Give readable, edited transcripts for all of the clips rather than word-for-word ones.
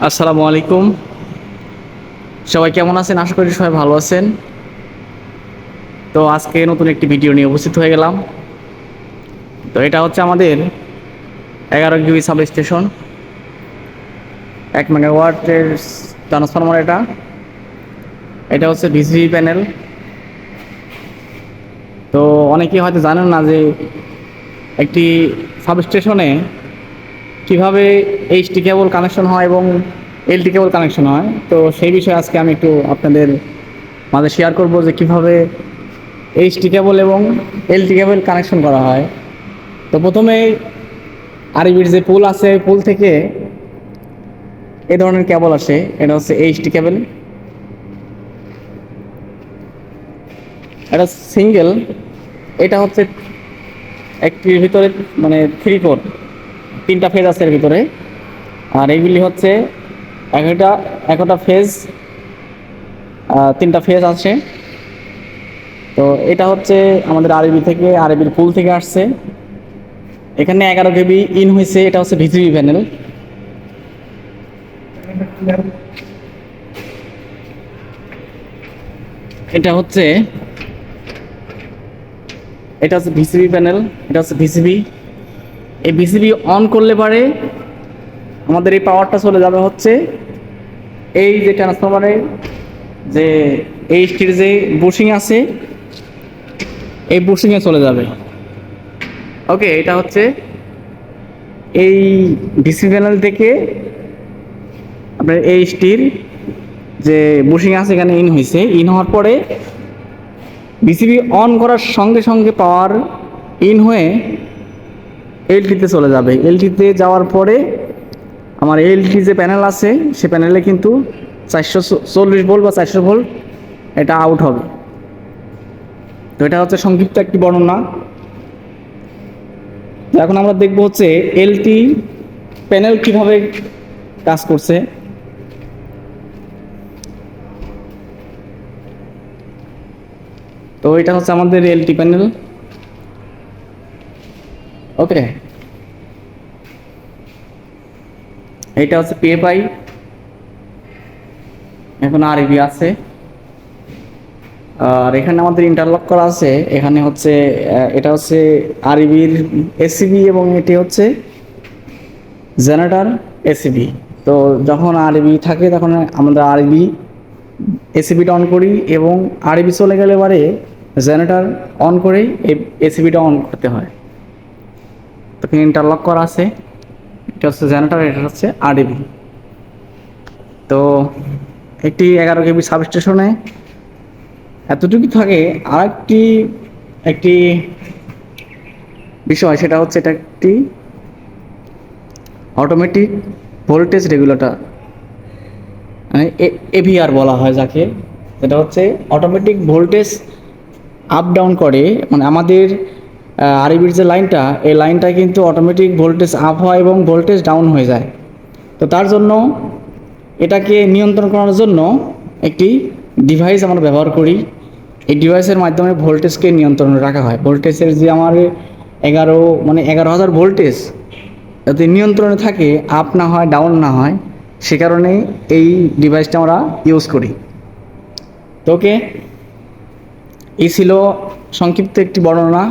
আসসালামু আলাইকুম। সবাই কেমন আছেন? আশা করি সবাই ভালো আছেন। তো আজকে নতুন একটি ভিডিও নিয়ে উপস্থিত হয়ে গেলাম। তো এটা হচ্ছে আমাদের 11 কেবি সাব স্টেশন, 1 মেগাওয়াটের ট্রান্সফরমার। এটা এটা হচ্ছে ভিসিবি প্যানেল। তো অনেকেই হয়তো জানেন না যে একটি সাব স্টেশনে কীভাবে এইচটি কেবল কানেকশন হয় এবং এলটি কেবল কানেকশন হয়। তো সেই বিষয়ে আজকে আমি একটু আপনাদের মাঝে শেয়ার করব যে কীভাবে এইচটি কেবল এবং এলটি কেবল কানেকশন করা হয়। তো প্রথমে আরবির যে পুল আছে, পুল থেকে এই ধরনের কেবল আসে। এটা হচ্ছে এইচটি কেবল। এটা সিঙ্গেল। এটা হচ্ছে একটির ভিতরে মানে 3-4 3টা ফেজ আছে এর ভিতরে। আর এইগুলি হচ্ছে একটা একটা ফেজ, 3টা ফেজ আছে। তো এটা হচ্ছে আমাদের আরবি থেকে, আরবির পুল থেকে আসছে। এখানে 11 কেবি ইন হয়েছে। এটা হচ্ছে ভিসিবি প্যানেল। এটা হচ্ছে এটা হচ্ছে ভিসিবি প্যানেল। এটা হচ্ছে ভিসিবি। এই ভিসিবি অন করলে পারে আমাদের এই পাওয়ারটা চলে যাবে হচ্ছে এই যে ট্রান্সফরমারে যে এইচটির যে বুশিং আছে, এই বুশিংয়ে চলে যাবে। ওকে, এটা হচ্ছে এই ভিসিবি প্যানেল থেকে আপনার এইচটির যে বুশিং আছে এখানে ইন হয়েছে। ইন হওয়ার পরে বিসিবি অন করার সঙ্গে সঙ্গে পাওয়ার ইন হয়ে এলটিতে চলে যাবে। এলটিতে যাওয়ার পরে আমার এলটি যে প্যানেল আছে সে প্যানেলে কিন্তু 440 ভোল্ট বা 400 ভোল্ট এটা আউট হবে। তো এটা হচ্ছে সংক্ষিপ্ত একটি বর্ণনা। তো এখন আমরা দেখব হচ্ছে এলটি প্যানেল কিভাবে কাজ করছে। তো এটা হচ্ছে আমাদের এলটি প্যানেল। ওকে, এটা হচ্ছে পিএফআই। এখন আরবি আছে। আর এখানে আমাদের ইন্টারলক করা আছে। এখানে হচ্ছে এটা হচ্ছে আরবির এসিবি এবং এটি হচ্ছে জেনারেটর এসিবি। তো যখন আরবি থাকে তখন আমরা আরবি এসিবিটা অন করি এবং আরবি চলে গেলে পরে জেনারেটর অন করেই এই এসিবিটা অন করতে হয়। তো ইন্টারলক করা আছে। এটা হচ্ছে জেনারেটর, এটা হচ্ছে আরবি। তো একটি 11 কেবি সাবস্টেশনে এতটুকু থাকে। আরেকটি একটি বিষয়, সেটা হচ্ছে এটা একটি অটোমেটিক ভোল্টেজ রেগুলেটর, মানে এভিআর বলা হয় যাকে। এটা হচ্ছে অটোমেটিক ভোল্টেজ আপ ডাউন করে। মানে আমাদের আরবির যে লাইনটা, এই লাইনটা কিন্তু অটোমেটিক ভোল্টেজ আপ হয় এবং ভোল্টেজ ডাউন হয়ে যায়। তো তার জন্য এটাকে নিয়ন্ত্রণ করার জন্য একটি ডিভাইস আমরা ব্যবহার করি। এই ডিভাইসের মাধ্যমে ভোল্টেজকে নিয়ন্ত্রণে রাখা হয়। ভোল্টেজের যে আমার 11,000 ভোল্টেজ যাতে নিয়ন্ত্রণে থাকে, আপ না হয়, ডাউন না হয়, সে কারণে এই ডিভাইসটা আমরা ইউজ করি। তো ওকে, এই ছিল সংক্ষিপ্ত একটি বর্ণনা।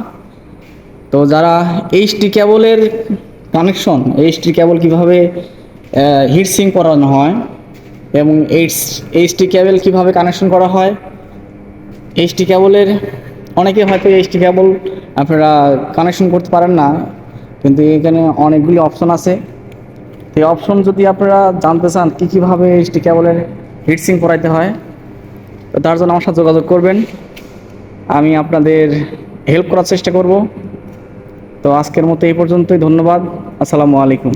তো যারা এইচটি কেবলের কানেকশন, এইচটি কেবল কীভাবে হিটসিং করানো হয় এবং এইচটি কেবল কীভাবে কানেকশন করা হয়, এইচটি কেবলের অনেকে হয়তো এইচটি কেবল আপনারা কানেকশন করতে পারেন না, কিন্তু এখানে অনেকগুলি অপশন আছে। এই অপশন যদি আপনারা জানতে চান কীভাবে এইচটি কেবলের হিটসিং করাইতে হয়, তো তার জন্য আমার সাথে যোগাযোগ করবেন। আমি আপনাদের হেল্প করার চেষ্টা করব। তো আজকের মতো এই পর্যন্তই। ধন্যবাদ। আসসালামু আলাইকুম।